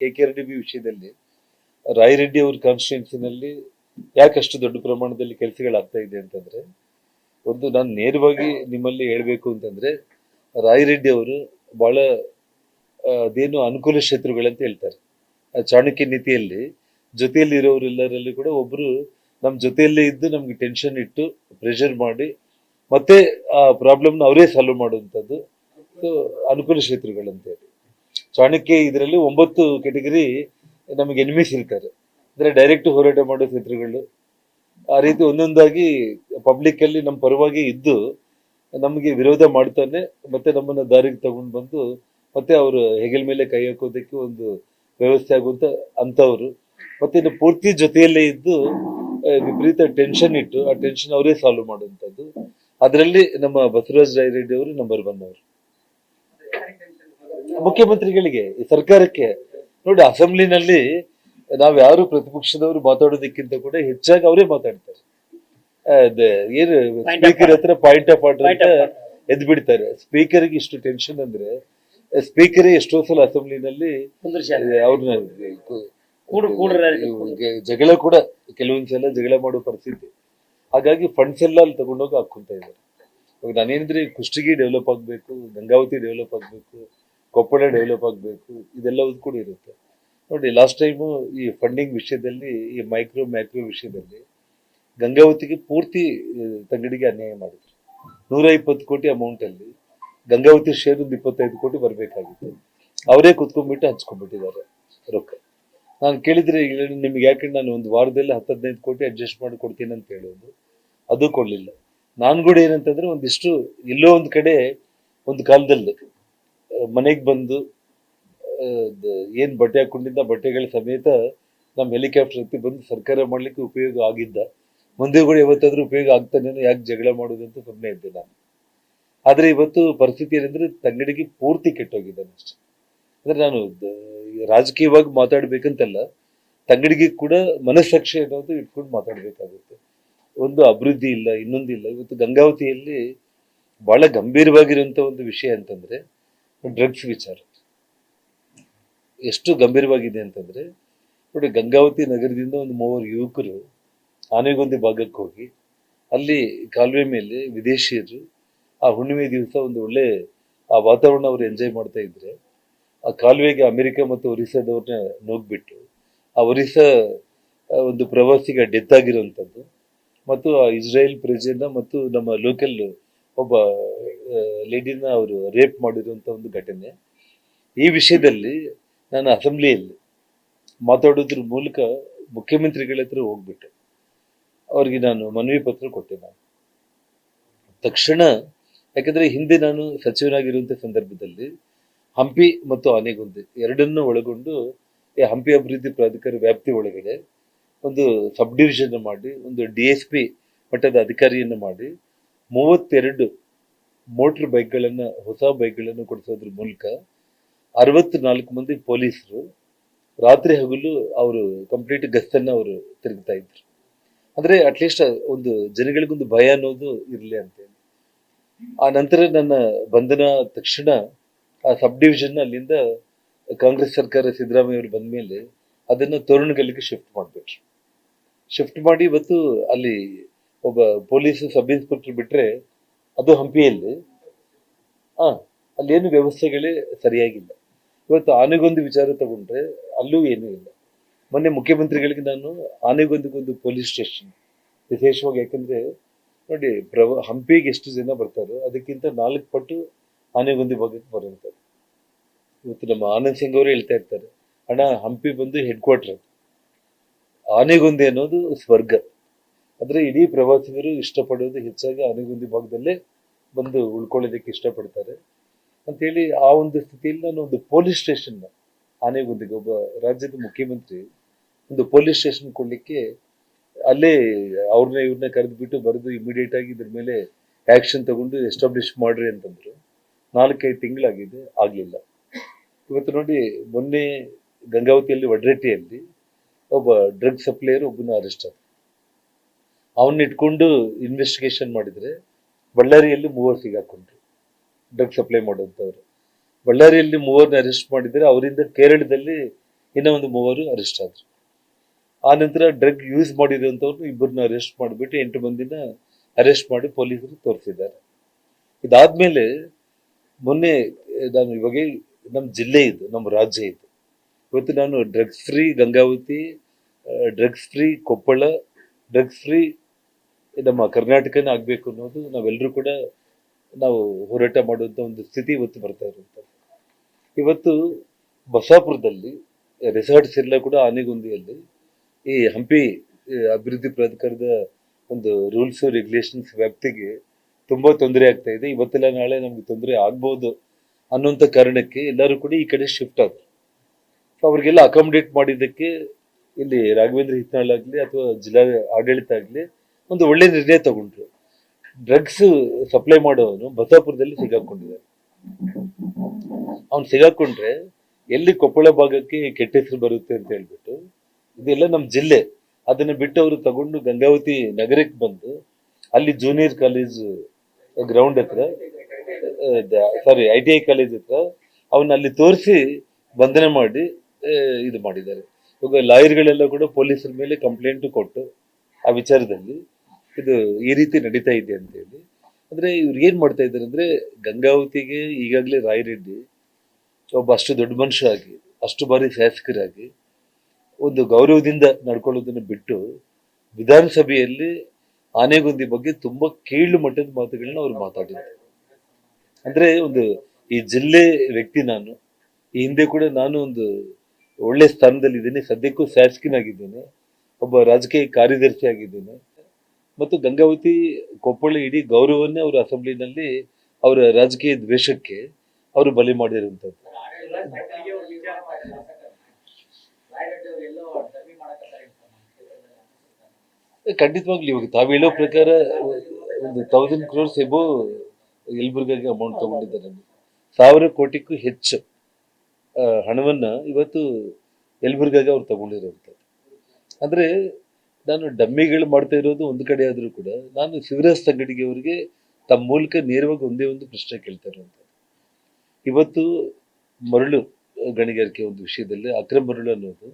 KKRDB ವಿಷಯದಲ್ಲಿ ರಾಯರೆಡ್ಡಿ ಅವ್ರ ಕಾನ್ಸ್ಟಿಟ್ಯೂನ್ಸಿನಲ್ಲಿ ಯಾಕಷ್ಟು ದೊಡ್ಡ ಪ್ರಮಾಣದಲ್ಲಿ ಕೆಲಸಗಳಾಗ್ತಾ ಇದೆ ಅಂತಂದ್ರೆ, ಒಂದು ನಾನು ನೇರವಾಗಿ ನಿಮ್ಮಲ್ಲಿ ಹೇಳ್ಬೇಕು ಅಂತಂದ್ರೆ, ರಾಯರೆಡ್ಡಿ ಅವರು ಬಹಳ ಅದೇನು ಅನುಕೂಲ ಶತ್ರುಗಳಂತ ಹೇಳ್ತಾರೆ. ಚಾಣಕ್ಯ ನೀತಿಯಲ್ಲಿ ಜೊತೆಯಲ್ಲಿ ಇರೋರೆಲ್ಲರಲ್ಲಿ ಕೂಡ ಒಬ್ರು ನಮ್ಮ ಜೊತೆಯಲ್ಲೇ ಇದ್ದು ನಮ್ಗೆ ಟೆನ್ಷನ್ ಇಟ್ಟು ಪ್ರೆಷರ್ ಮಾಡಿ ಮತ್ತೆ ಆ ಪ್ರಾಬ್ಲಮ್ನ ಅವರೇ ಸಾಲ್ವ್ ಮಾಡುವಂಥದ್ದು ಅನುಕೂಲ ಶತ್ರುಗಳಂತೇಳಿ. ಚಾಣಕ್ಯ ಇದರಲ್ಲಿ 9 ಕೆಟಗರಿ ನಮಗೆ ಎನಿಮೀಸ್ ಇರ್ತಾರೆ. ಅಂದ್ರೆ ಡೈರೆಕ್ಟ್ ಹೋರಾಟ ಮಾಡೋ ಶತ್ರುಗಳು. ಆ ರೀತಿ ಒಂದೊಂದಾಗಿ ಪಬ್ಲಿಕ್ ಅಲ್ಲಿ ನಮ್ಮ ಪರವಾಗಿ ಇದ್ದು ನಮಗೆ ವಿರೋಧ ಮಾಡ್ತಾನೆ, ಮತ್ತೆ ನಮ್ಮನ್ನ ದಾರಿಗೆ ತಗೊಂಡು ಬಂದು ಮತ್ತೆ ಅವರು ಹೆಗಲ ಮೇಲೆ ಕೈ ಹಾಕೋದಕ್ಕೆ ಒಂದು ವ್ಯವಸ್ಥೆ ಆಗುವಂತ ಅಂತವ್ರು. ಮತ್ತೆ ಇನ್ನು ಪೂರ್ತಿ ಜೊತೆಯಲ್ಲೇ ಇದ್ದು ವಿಪರೀತ ಟೆನ್ಷನ್ ಇಟ್ಟು ಆ ಟೆನ್ಷನ್ ಅವರೇ ಸಾಲ್ವ್ ಮಾಡುವಂಥದ್ದು. ಅದರಲ್ಲಿ ನಮ್ಮ ಬಸವರಾಜ ರಾಯರೆಡ್ಡಿ ಅವರು ನಂಬರ್ 1 ಅವರು. ಮುಖ್ಯಮಂತ್ರಿಗಳಿಗೆ, ಸರ್ಕಾರಕ್ಕೆ ನೋಡಿ, ಅಸೆಂಬ್ಲಿನಲ್ಲಿ ನಾವ್ ಯಾರು ಪ್ರತಿಪಕ್ಷದವರು ಮಾತಾಡೋದಕ್ಕಿಂತ ಕೂಡ ಹೆಚ್ಚಾಗಿ ಅವರೇ ಮಾತಾಡ್ತಾರೆ. ಏನು ಸ್ಪೀಕರ್ ಹತ್ರ ಪಾಯಿಂಟ್ ಆಫ್ ಆರ್ಡರ್ ಅಂತ ಎದ್ ಬಿಡ್ತಾರೆ. ಸ್ಪೀಕರ್ಗೆ ಇಷ್ಟು ಟೆನ್ಷನ್ ಅಂದ್ರೆ ಸ್ಪೀಕರೇ ಎಷ್ಟೋ ಸಲ ಅಸೆಂಬ್ಲಿನಲ್ಲಿ ಅವ್ರನ್ನ ಜಗಳ ಕೂಡ ಕೆಲವೊಂದ್ಸಲ ಜಗಳ ಮಾಡೋ ಪರಿಸ್ಥಿತಿ. ಹಾಗಾಗಿ ಫಂಡ್ಸ್ ಎಲ್ಲ ಅಲ್ಲಿ ತಗೊಂಡೋಗಿ ಹಾಕೊಂತ ಇದ್ದಾರೆ. ಇವಾಗ ನಾನೇನಿದ್ರೆ ಕುಷ್ಟಗಿ ಡೆವಲಪ್ ಆಗ್ಬೇಕು, ಗಂಗಾವತಿ ಡೆವಲಪ್ ಆಗ್ಬೇಕು, ಕೊಪ್ಪಳ ಡೆವಲಪ್ ಆಗ್ಬೇಕು, ಇದೆಲ್ಲವೂ ಕೂಡ ಇರುತ್ತೆ. ನೋಡಿ, ಲಾಸ್ಟ್ ಟೈಮು ಈ ಫಂಡಿಂಗ್ ವಿಷಯದಲ್ಲಿ, ಈ ಮ್ಯಾಕ್ರೋ ವಿಷಯದಲ್ಲಿ ಗಂಗಾವತಿಗೆ ಪೂರ್ತಿ ತಂಗಡಿಗೆ ಅನ್ಯಾಯ ಮಾಡಿದ್ರು. 120 ಕೋಟಿ ಅಮೌಂಟ್ ಅಲ್ಲಿ ಗಂಗಾವತಿ ಶೇರ್ 25 ಕೋಟಿ ಬರಬೇಕಾಗಿತ್ತು. ಅವರೇ ಕುತ್ಕೊಂಡ್ಬಿಟ್ಟು ಹಂಚ್ಕೊಂಡ್ಬಿಟ್ಟಿದ್ದಾರೆ ರೊಕ್ಕ. ನಾನು ಕೇಳಿದ್ರೆ ನಿಮ್ಗೆ ಯಾಕಂದ್ರೆ ನಾನು ಒಂದು ವಾರದಲ್ಲಿ 10-15 ಕೋಟಿ ಅಡ್ಜಸ್ಟ್ ಮಾಡಿ ಕೊಡ್ತೀನಿ ಅಂತ ಹೇಳೋದು, ಅದು ಕೊಡ್ಲಿಲ್ಲ. ನಾನು ಕೂಡ ಏನಂತಂದ್ರೆ ಒಂದಿಷ್ಟು ಎಲ್ಲೋ ಒಂದು ಕಡೆ ಒಂದು ಕಾಲದಲ್ಲಿ ಮನೆಗೆ ಬಂದು ಏನ್ ಬಟ್ಟೆ ಹಾಕೊಂಡಿದ್ದ ಬಟ್ಟೆಗಳ ಸಮೇತ ನಮ್ಮ ಹೆಲಿಕಾಪ್ಟರ್ ಹತ್ತಿ ಬಂದು ಸರ್ಕಾರ ಮಾಡ್ಲಿಕ್ಕೆ ಉಪಯೋಗ ಆಗಿದ್ದ. ಮುಂದೆ ಕೂಡ ಯಾವತ್ತಾದ್ರೂ ಉಪಯೋಗ ಆಗ್ತಾನೇನೋ, ಯಾಕೆ ಜಗಳ ಮಾಡೋದಂತ ಸುಮ್ಮನೆ ಇದ್ದೆ ನಾನು. ಆದ್ರೆ ಇವತ್ತು ಪರಿಸ್ಥಿತಿ ಏನಂದ್ರೆ ತಂಗಡಿಗೆ ಪೂರ್ತಿ ಕೆಟ್ಟೋಗಿದ್ದಾನೆ ಅಷ್ಟೆ. ಅಂದ್ರೆ ನಾನು ರಾಜಕೀಯವಾಗಿ ಮಾತಾಡ್ಬೇಕಂತಲ್ಲ, ತಂಗಡಿಗೆ ಕೂಡ ಮನಸ್ಸಾಕ್ಷಿ ಅನ್ನೋದು ಇಟ್ಕೊಂಡು ಮಾತಾಡ್ಬೇಕಾಗುತ್ತೆ. ಒಂದು ಅಭಿವೃದ್ಧಿ ಇಲ್ಲ, ಇನ್ನೊಂದಿಲ್ಲ. ಇವತ್ತು ಗಂಗಾವತಿಯಲ್ಲಿ ಬಹಳ ಗಂಭೀರವಾಗಿರುವಂತ ಒಂದು ವಿಷಯ ಅಂತಂದ್ರೆ ಡ್ರಗ್ಸ್ ವಿಚಾರ. ಎಷ್ಟು ಗಂಭೀರವಾಗಿದೆ ಅಂತಂದ್ರೆ ನೋಡಿ, ಗಂಗಾವತಿ ನಗರದಿಂದ ಒಂದು 3 ಯುವಕರು ಆನೆಗೊಂದಿ ಭಾಗಕ್ಕೆ ಹೋಗಿ ಅಲ್ಲಿ ಕಾಲುವೆ ಮೇಲೆ ವಿದೇಶಿಯರು ಆ ಹುಣ್ಣಿಮೆ ದಿವಸ ಒಂದು ಒಳ್ಳೆ ಆ ವಾತಾವರಣ ಅವರು ಎಂಜಾಯ್ ಮಾಡ್ತಾ ಇದ್ರೆ ಆ ಕಾಲುವೆಗೆ ಅಮೆರಿಕ ಮತ್ತು ಒರಿಸ್ಸಾದವ್ರನ್ನ ನುಗ್ಬಿಟ್ಟು ಆ ಒರಿಸ್ಸಾ ಒಂದು ಪ್ರವಾಸಿಗ ಡೆತ್ ಆಗಿರುವಂಥದ್ದು, ಮತ್ತು ಆ ಇಸ್ರೇಲ್ ಪ್ರಜೆನ ಮತ್ತು ನಮ್ಮ ಲೋಕಲ್ ಒಬ್ಬ ಲೇಡಿನ ಅವರು ರೇಪ್ ಮಾಡಿರುವಂತ ಒಂದು ಘಟನೆ. ಈ ವಿಷಯದಲ್ಲಿ ನಾನು ಅಸೆಂಬ್ಲಿಯಲ್ಲಿ ಮಾತಾಡೋದ್ರ ಮೂಲಕ ಮುಖ್ಯಮಂತ್ರಿಗಳ ಹತ್ರ ಹೋಗ್ಬಿಟ್ಟು ಅವ್ರಿಗೆ ನಾನು ಮನವಿ ಪತ್ರ ಕೊಟ್ಟೆ. ನಾನು ತಕ್ಷಣ, ಯಾಕಂದ್ರೆ ಹಿಂದೆ ನಾನು ಸಚಿವನಾಗಿರುವಂತ ಸಂದರ್ಭದಲ್ಲಿ ಹಂಪಿ ಮತ್ತು ಆನೆಗೊಂದಿ ಎರಡನ್ನೂ ಒಳಗೊಂಡು ಹಂಪಿ ಅಭಿವೃದ್ಧಿ ಪ್ರಾಧಿಕಾರ ವ್ಯಾಪ್ತಿ ಒಳಗಡೆ ಒಂದು ಸಬ್ ಡಿವಿಷನ್ ಮಾಡಿ ಒಂದು DSP ಮಟ್ಟದ ಅಧಿಕಾರಿಯನ್ನು ಮಾಡಿ 32 ಮೋಟರ್ ಬೈಕ್ಗಳನ್ನ, ಹೊಸ ಬೈಕ್ಗಳನ್ನು ಕೊಡಿಸೋದ್ರ ಮೂಲಕ 64 ಮಂದಿ ಪೊಲೀಸರು ರಾತ್ರಿ ಹಗಲು ಅವರು ಕಂಪ್ಲೀಟ್ ಗಸ್ತನ್ನ ಅವರು ತಿರುಗ್ತಾ ಇದ್ರು. ಅಂದ್ರೆ ಅಟ್ಲೀಸ್ಟ್ ಒಂದು ಜನಗಳಿಗೊಂದು ಭಯ ಅನ್ನೋದು ಇರಲಿ ಅಂತೇಳಿ. ಆ ನಂತರ ನನ್ನ ಬಂಧನ ತಕ್ಷಣ ಆ ಸಬ್ ಡಿವಿಷನ್ ಅಲ್ಲಿಂದ ಕಾಂಗ್ರೆಸ್ ಸರ್ಕಾರ ಸಿದ್ದರಾಮಯ್ಯ ಅವರು ಬಂದ ಮೇಲೆ ಅದನ್ನ ತೋರಣಗಲ್ಲಿಗೆ ಶಿಫ್ಟ್ ಮಾಡಿ ಇವತ್ತು ಅಲ್ಲಿ ಒಬ್ಬ ಪೊಲೀಸ್ ಸಬ್ ಇನ್ಸ್ಪೆಕ್ಟರ್ ಬಿಟ್ರೆ ಅದು ಹಂಪಿಯಲ್ಲಿ ಅಲ್ಲೇನು ವ್ಯವಸ್ಥೆಗಳೇ ಸರಿಯಾಗಿಲ್ಲ. ಇವತ್ತು ಆನೆಗೊಂದು ವಿಚಾರ ತಗೊಂಡ್ರೆ ಅಲ್ಲೂ ಏನೂ ಇಲ್ಲ. ಮೊನ್ನೆ ಮುಖ್ಯಮಂತ್ರಿಗಳಿಗೆ ನಾನು ಆನೆಗೊಂದಿಗೊಂದು ಪೊಲೀಸ್ ಸ್ಟೇಷನ್ ವಿಶೇಷವಾಗಿ, ಯಾಕಂದ್ರೆ ನೋಡಿ ಹಂಪಿಗೆ ಎಷ್ಟು ಜನ ಬರ್ತಾರೋ ಅದಕ್ಕಿಂತ 4 ಪಟ್ಟು ಆನೆಗೊಂದಿ ಭಾಗಕ್ಕೆ ಬರುವಂಥದ್ದು. ಇವತ್ತು ನಮ್ಮ ಆನಂದ್ ಸಿಂಗ್ ಅವರು ಹೇಳ್ತಾ ಇರ್ತಾರೆ, ಅಣ್ಣ ಹಂಪಿ ಬಂದು ಹೆಡ್ ಕ್ವಾರ್ಟರ್, ಆನೆಗೊಂದಿ ಅನ್ನೋದು ಸ್ವರ್ಗ. ಆದ್ರೆ ಇಡೀ ಪ್ರವಾಸಿಗರು ಇಷ್ಟಪಡೋದು ಹೆಚ್ಚಾಗಿ ಆನೆಗೊಂದಿ ಭಾಗದಲ್ಲೇ ಬಂದು ಉಳ್ಕೊಳ್ಳೋದಕ್ಕೆ ಇಷ್ಟಪಡ್ತಾರೆ ಅಂತೇಳಿ ಆ ಒಂದು ಸ್ಥಿತಿಯಲ್ಲಿ ನಾನು ಒಂದು ಪೊಲೀಸ್ ಸ್ಟೇಷನ್ ಆನೆಗೊಂದಿಗೆ, ಒಬ್ಬ ರಾಜ್ಯದ ಮುಖ್ಯಮಂತ್ರಿ ಒಂದು ಪೊಲೀಸ್ ಸ್ಟೇಷನ್ ಕೊಡ್ಲಿಕ್ಕೆ ಅಲ್ಲೇ ಇವ್ರನ್ನ ಕರೆದ್ಬಿಟ್ಟು ಬರೆದು ಇಮಿಡಿಯೇಟ್ ಆಗಿ ಇದ್ರ ಮೇಲೆ ಆಕ್ಷನ್ ತಗೊಂಡು ಎಸ್ಟಾಬ್ಲಿಷ್ ಮಾಡ್ರಿ ಅಂತಂದ್ರು. 4-5 ತಿಂಗಳಾಗಿದೆ, ಆಗ್ಲಿಲ್ಲ. ಇವತ್ತು ನೋಡಿ, ಮೊನ್ನೆ ಗಂಗಾವತಿಯಲ್ಲಿ ವಡ್ರೆಟ್ಟಿಯಲ್ಲಿ ಒಬ್ಬ ಡ್ರಗ್ ಸಪ್ಲೈಯರ್ ಒಬ್ಬನ ಅರೆಸ್ಟ್ ಆದ. ಅವನ್ನ ಇಟ್ಕೊಂಡು ಇನ್ವೆಸ್ಟಿಗೇಷನ್ ಮಾಡಿದ್ರೆ ಬಳ್ಳಾರಿಯಲ್ಲಿ 3 ಸಿಗಾಕೊಂಡ್ರು ಡ್ರಗ್ ಸಪ್ಲೈ ಮಾಡುವಂಥವ್ರು. ಬಳ್ಳಾರಿಯಲ್ಲಿ 3 ಅರೆಸ್ಟ್ ಮಾಡಿದ್ರೆ ಅವರಿಂದ ಕೇರಳದಲ್ಲಿ ಇನ್ನೂ ಒಂದು 3 ಅರೆಸ್ಟ್ ಆದ್ರು. ಆ ನಂತರ ಡ್ರಗ್ ಯೂಸ್ ಮಾಡಿರುವಂಥವ್ರು ಇಬ್ಬರನ್ನ ಅರೆಸ್ಟ್ ಮಾಡಿಬಿಟ್ಟು 8 ಮಂದಿನ ಅರೆಸ್ಟ್ ಮಾಡಿ ಪೊಲೀಸರು ತೋರಿಸಿದ್ದಾರೆ. ಇದಾದ್ಮೇಲೆ ಮೊನ್ನೆ ನಾನು ಇವಾಗ ನಮ್ಮ ಜಿಲ್ಲೆ ಇದು, ನಮ್ಮ ರಾಜ್ಯ ಇದು. ಇವತ್ತು ನಾನು drugs free Gangavathi, drugs free Koppal, drugs free ನಮ್ಮ ಕರ್ನಾಟಕನೇ ಆಗಬೇಕು ಅನ್ನೋದು ನಾವೆಲ್ಲರೂ ಕೂಡ ನಾವು ಹೋರಾಟ ಮಾಡುವಂಥ ಒಂದು ಸ್ಥಿತಿ ಇವತ್ತು ಬರ್ತಾ ಇರುವಂಥದ್ದು. ಇವತ್ತು ಬಸಾಪುರದಲ್ಲಿ ರೆಸಾರ್ಟ್ಸ್ ಎಲ್ಲ ಕೂಡ ಆನೆಗುಂದಿಯಲ್ಲಿ ಈ ಹಂಪಿ ಅಭಿವೃದ್ಧಿ ಪ್ರಾಧಿಕಾರದ ಒಂದು ರೂಲ್ಸ್ ರೆಗ್ಯುಲೇಷನ್ಸ್ ವ್ಯಾಪ್ತಿಗೆ ತುಂಬಾ ತೊಂದರೆ ಆಗ್ತಾ ಇದೆ. ಇವತ್ತೆಲ್ಲ ನಾಳೆ ನಮ್ಗೆ ತೊಂದರೆ ಆಗ್ಬೋದು ಅನ್ನೋಂಥ ಕಾರಣಕ್ಕೆ ಎಲ್ಲರೂ ಕೂಡ ಈ ಕಡೆ ಶಿಫ್ಟ್ ಆದ್ರು. ಸೊ ಅವ್ರಿಗೆಲ್ಲ ಅಕಾಮಿಡೇಟ್ ಮಾಡಿದ್ದಕ್ಕೆ ಇಲ್ಲಿ ರಾಘವೇಂದ್ರ ಹಿತ್ನಾಳ್ ಆಗಲಿ ಅಥವಾ ಜಿಲ್ಲಾ ಆಡಳಿತ ಆಗಲಿ ಒಂದು ಒಳ್ಳೆ ನಿರ್ಣಯ ತಗೊಂಡ್ರು. ಡ್ರಗ್ಸ್ ಸಪ್ಲೈ ಮಾಡೋನು ಬಸಾಪುರದಲ್ಲಿ ಸಿಗಾಕೊಂಡಿದ್ದಾರೆ. ಅವ್ನು ಸಿಗಾಕೊಂಡ್ರೆ ಎಲ್ಲಿ ಕೊಪ್ಪಳ ಭಾಗಕ್ಕೆ ಕೆಟ್ಟ ಹೆಸರು ಬರುತ್ತೆ ಅಂತ ಹೇಳ್ಬಿಟ್ಟು, ಇದೆಲ್ಲ ನಮ್ಮ ಜಿಲ್ಲೆ, ಅದನ್ನ ಬಿಟ್ಟು ಅವರು ತಗೊಂಡು ಗಂಗಾವತಿ ನಗರಕ್ಕೆ ಬಂದು ಅಲ್ಲಿ ಜೂನಿಯರ್ ಕಾಲೇಜ್ ಗ್ರೌಂಡ್ ಹತ್ರ, ಸಾರಿ ITI ಕಾಲೇಜ್ ಹತ್ರ ಅವನ್ನ ಅಲ್ಲಿ ತೋರಿಸಿ ಬಂಧನ ಮಾಡಿ ಇದು ಮಾಡಿದ್ದಾರೆ. ಇವಾಗ ಲಾಯರ್ಗಳೆಲ್ಲ ಕೂಡ ಪೊಲೀಸರ ಮೇಲೆ ಕಂಪ್ಲೇಂಟ್ ಕೊಟ್ಟು ಆ ವಿಚಾರದಲ್ಲಿ ಇದು ಈ ರೀತಿ ನಡೀತಾ ಇದೆ ಅಂತ ಹೇಳಿ. ಅಂದ್ರೆ ಇವ್ರು ಏನ್ ಮಾಡ್ತಾ ಇದ್ದಾರೆ ಅಂದ್ರೆ, ಗಂಗಾವತಿಗೆ ಈಗಾಗಲೇ ರಾಯರೆಡ್ಡಿ ಒಬ್ಬ ಅಷ್ಟು ದೊಡ್ಡ ಮನುಷ್ಯ ಆಗಿ, ಅಷ್ಟು ಬಾರಿ ಶಾಸಕರಾಗಿ ಒಂದು ಗೌರವದಿಂದ ನಡ್ಕೊಳ್ಳೋದನ್ನ ಬಿಟ್ಟು ವಿಧಾನಸಭೆಯಲ್ಲಿ ಆನೆಗುಂದಿ ಬಗ್ಗೆ ತುಂಬಾ ಕೀಳು ಮಟ್ಟದ ಮಾತುಗಳನ್ನ ಅವ್ರು ಮಾತಾಡಿದ್ದಾರೆ. ಅಂದ್ರೆ ಒಂದು ಈ ಜಿಲ್ಲೆ ವ್ಯಕ್ತಿ ನಾನು, ಈ ಹಿಂದೆ ಕೂಡ ನಾನು ಒಂದು ಒಳ್ಳೆ ಸ್ಥಾನದಲ್ಲಿ ಇದ್ದೇನೆ, ಸದ್ಯಕ್ಕೂ ಶಾಸಕನಾಗಿದ್ದೇನೆ, ಒಬ್ಬ ರಾಜಕೀಯ ಕಾರ್ಯದರ್ಶಿ ಆಗಿದ್ದೇನೆ, ಮತ್ತು ಗಂಗಾವತಿ ಕೊಪ್ಪಳ ಇಡೀ ಗೌರವನ್ನೇ ಅವರ ಅಸೆಂಬ್ಲಿನಲ್ಲಿ ಅವರ ರಾಜಕೀಯ ದ್ವೇಷಕ್ಕೆ ಅವರು ಬಲಿ ಮಾಡಿರುವಂಥದ್ದು. ಖಂಡಿತವಾಗ್ಲಿ ಇವಾಗ ತಾವು ಹೇಳೋ ಪ್ರಕಾರ ಒಂದು 1000 crores ಎಬೋ ಯಲಬುರ್ಗಾಗೆ ಅಮೌಂಟ್ ತಗೊಂಡಿದ್ದಾರೆ. 1000 ಕೋಟಿಗೂ ಹೆಚ್ಚು ಹಣವನ್ನ ಇವತ್ತು ಯಲಬುರ್ಗಾಗೆ ಅವ್ರು ತಗೊಂಡಿರುವಂಥದ್ದು. ಅಂದ್ರೆ ನಾನು ಡಮ್ಮಿಗಳು ಮಾಡ್ತಾ ಇರೋದು ಒಂದು ಕಡೆ ಆದ್ರೂ ಕೂಡ, ನಾನು ಶಿವರಾಜ್ ತಂಗಡಿಗೆ ಅವರಿಗೆ ತಮ್ಮ ಮೂಲಕ ನೇರವಾಗಿ ಒಂದೇ ಒಂದು ಪ್ರಶ್ನೆ ಕೇಳ್ತಾ ಇರುವಂಥದ್ದು. ಇವತ್ತು ಮರಳು ಗಣಿಗಾರಿಕೆ ಒಂದು ವಿಷಯದಲ್ಲಿ ಅಕ್ರಮ ಮರಳು ಅನ್ನೋದು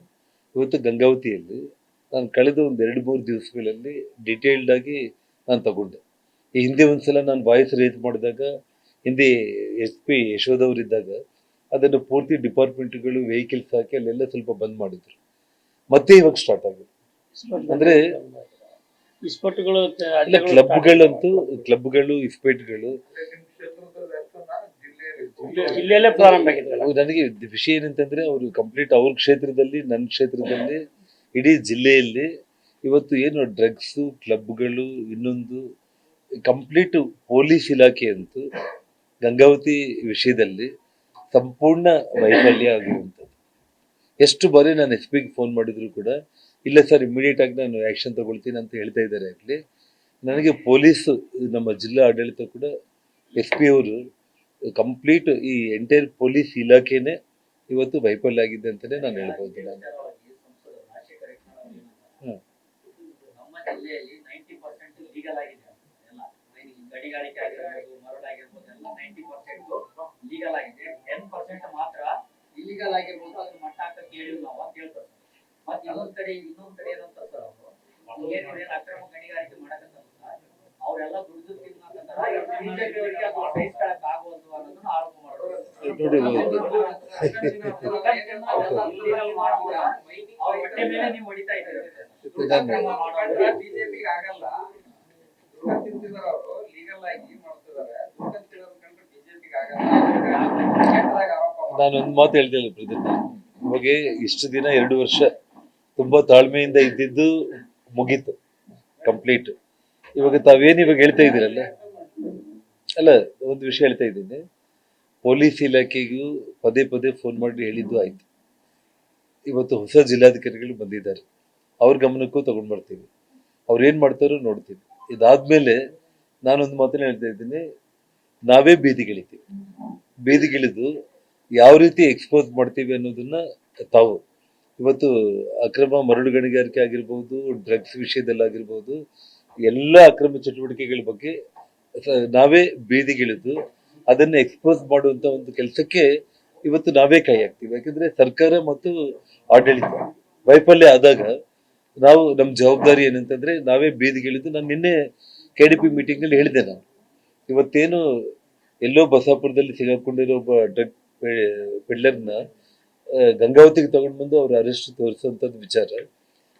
ಇವತ್ತು ಗಂಗಾವತಿಯಲ್ಲಿ ನಾನು ಕಳೆದ ಒಂದು 2-3 ದಿವಸಗಳಲ್ಲಿ ಡಿಟೇಲ್ಡ್ ಆಗಿ ನಾನು ತಗೊಂಡೆ. ಈ ಹಿಂದೆ ಒಂದ್ಸಲ ನಾನು ವಾಯ್ಸ್ ರೇಸ್ ಮಾಡಿದಾಗ, ಹಿಂದೆ SP ಯಶೋಧವರಿದ್ದಾಗ ಅದನ್ನು ಪೂರ್ತಿ ಡಿಪಾರ್ಟ್ಮೆಂಟ್ಗಳು ವೆಹಿಕಲ್ಸ್ ಹಾಕಿ ಅಲ್ಲೆಲ್ಲ ಸ್ವಲ್ಪ ಬಂದ್ ಮಾಡಿದ್ರು. ಮತ್ತೆ ಇವಾಗ ಸ್ಟಾರ್ಟ್ ಆಗಿದೆ. ಅಂದ್ರೆ ಇಲ್ಲ, ಕ್ಲಬ್ಗಳು ಇಸ್ಪೇಟ್ಗಳು ಜಿಲ್ಲೆಯಲ್ಲೇ ಪ್ರಾರಂಭ ಆಗಿದೆ. ನನಗೆ ವಿಷಯ ಏನಂತಂದ್ರೆ, ಅವರು ಕಂಪ್ಲೀಟ್ ಅವ್ರ ಕ್ಷೇತ್ರದಲ್ಲಿ, ನನ್ನ ಕ್ಷೇತ್ರದಲ್ಲಿ, ಇಡೀ ಜಿಲ್ಲೆಯಲ್ಲಿ ಇವತ್ತು ಏನು ಡ್ರಗ್ಸ್ ಕ್ಲಬ್ಗಳು, ಇನ್ನೊಂದು ಕಂಪ್ಲೀಟ್ ಪೊಲೀಸ್ ಇಲಾಖೆ ಅಂತೂ ಗಂಗಾವತಿ ವಿಷಯದಲ್ಲಿ ಸಂಪೂರ್ಣ ವೈಫಲ್ಯ ಆಗಿರುವಂಥದ್ದು. ಎಷ್ಟು ಬಾರಿ ನಾನು SP ಗೆ ಫೋನ್ ಮಾಡಿದ್ರು ಕೂಡ, ಇಲ್ಲ ಸರ್ ಇಮಿಡಿಯೇಟ್ ಆಗಿ ನಾನು ಆ್ಯಕ್ಷನ್ ತಗೊಳ್ತೀನಿ ಅಂತ ಹೇಳ್ತಾ ಇದ್ದಾರೆ. ಆಗಲಿ ನನಗೆ ಪೊಲೀಸ್, ನಮ್ಮ ಜಿಲ್ಲಾ ಆಡಳಿತ ಕೂಡ SP ಅವರು ಕಂಪ್ಲೀಟ್ ಈ ಎಂಟೈರ್ ಪೊಲೀಸ್ ಇಲಾಖೆನೇ ಇವತ್ತು ವೈಫಲ್ಯ ಆಗಿದೆ ಅಂತಲೇ ನಾನು ಹೇಳ್ಬೋದು. ನಾನು ನಮ್ಮ ಜಿಲ್ಲೆಯಲ್ಲಿ 90% ಲೀಗಲ್ ಆಗಿದೆ. ಎಲ್ಲ ಗಣಿಗಾರಿಕೆ ಆಗಿರ್ಬೋದು, ಮರಳು ಆಗಿರ್ಬೋದು, ಎಲ್ಲ 90% ಲೀಗಲ್ ಆಗಿದೆ. 10% ಮಾತ್ರ ಇಲ್ಲಿಗಲ್ ಆಗಿರ್ಬೋದು. ಅದ್ರ ಮಟ್ಟ ಹಾಕಕ್ಕೆ ಹೇಳಿಲ್ಲ ನಾವು ಅಂತ ಹೇಳ್ತಾರೆ. ಮತ್ತೆ ಇನ್ನೊಂದ್ ಕಡೆ ಏನಂತ ಸರ್, ಅವರು ಏನೇನು ಅಕ್ರಮ ಗಣಿಗಾರಿಕೆ ಮಾಡಕಂತ ಅವರೆಲ್ಲ ದುಡ್ಡು ತಿನ್ನಕಂತಾರ. BJP ಅವರಿಗೆ ಅದು ಸಹಿಸ್ಕೊಳಕ್ ಆಗೋದು ಅನ್ನೋದನ್ನ ಆರೋಪ ಮಾಡೋದು. ಅವ್ರ ಹೊಟ್ಟೆ ಮೇಲೆ ನೀವು ಹೊಡಿತಾ ಇದ್ದೀರಿ. ಬಿಜೆಪಿಗೆ ಆಗಲ್ಲ, ತಿಂತಿದಾರ ಅವರು ಲೀಗಲ್ ಆಗಿ ಮಾಡ್ತಿದ್ದಾರೆ. ಬಿಜೆಪಿಗೆ ಆಗಲ್ಲ. ನಾನು ಒಂದು ಮಾತು ಹೇಳ್ತೇನೆ ಪ್ರದೀಪ್, ಇವಾಗ ಇಷ್ಟು ದಿನ 2 ವರ್ಷ ತುಂಬಾ ತಾಳ್ಮೆಯಿಂದ ಇದ್ದಿದ್ದು ಮುಗೀತು ಕಂಪ್ಲೀಟ್. ಇವಾಗ ತಾವೇನು ಇವಾಗ ಹೇಳ್ತಾ ಇದ್ದೀರಲ್ಲ, ಅಲ್ಲ ಒಂದು ವಿಷಯ ಹೇಳ್ತಾ ಇದ್ದೀನಿ, ಪೊಲೀಸ್ ಇಲಾಖೆಗೂ ಪದೇ ಪದೇ ಫೋನ್ ಮಾಡಿ ಹೇಳಿದ್ದು ಆಯ್ತು. ಇವತ್ತು ಹೊಸ ಜಿಲ್ಲಾಧಿಕಾರಿಗಳು ಬಂದಿದ್ದಾರೆ, ಅವ್ರ ಗಮನಕ್ಕೂ ತಗೊಂಡ್ ಬರ್ತೀವಿ, ಅವ್ರು ಏನ್ ಮಾಡ್ತಾರೋ ನೋಡ್ತೀವಿ. ಇದಾದ್ಮೇಲೆ ನಾನೊಂದು ಮಾತನ್ನ ಹೇಳ್ತಾ ಇದ್ದೀನಿ, ನಾವೇ ಬೀದಿಗಿಳಿದು ಯಾವ ರೀತಿ ಎಕ್ಸ್ಪೋಸ್ ಮಾಡ್ತೀವಿ ಅನ್ನೋದನ್ನ ತಾವು ಇವತ್ತು ಅಕ್ರಮ ಮರಳು ಗಣಿಗಾರಿಕೆ ಆಗಿರ್ಬೋದು, ಡ್ರಗ್ಸ್ ವಿಷಯದಲ್ಲಾಗಿರ್ಬೋದು, ಎಲ್ಲ ಅಕ್ರಮ ಚಟುವಟಿಕೆಗಳ ಬಗ್ಗೆ ನಾವೇ ಬೀದಿಗಿಳಿದು ಅದನ್ನ ಎಕ್ಸ್ಪೋಸ್ ಮಾಡುವಂತ ಒಂದು ಕೆಲಸಕ್ಕೆ ಇವತ್ತು ನಾವೇ ಕೈ ಹಾಕ್ತೀವಿ. ಯಾಕಂದ್ರೆ ಸರ್ಕಾರ ಮತ್ತು ಆಡಳಿತ ವೈಫಲ್ಯ ಆದಾಗ ನಾವು ನಮ್ಮ ಜವಾಬ್ದಾರಿ ಏನಂತಂದ್ರೆ ನಾವೇ ಬೀದಿಗಿಳಿದು, ನಾನು ನಿನ್ನೆ KDP ಮೀಟಿಂಗ್ ಅಲ್ಲಿ ಹೇಳಿದೆ. ನಾನು ಇವತ್ತೇನು ಎಲ್ಲೋ ಬಸಾಪುರದಲ್ಲಿ ಸಿಗಾಕೊಂಡಿರೋ ಒಬ್ಬ ಡ್ರಗ್ ಪೆಡ್ಲರ್ನ ಗಂಗಾವತಿಗೆ ತಗೊಂಡು ಬಂದು ಅವ್ರ ಅರೆಸ್ಟ್ ತೋರಿಸುವಂತದ್ದು ವಿಚಾರ.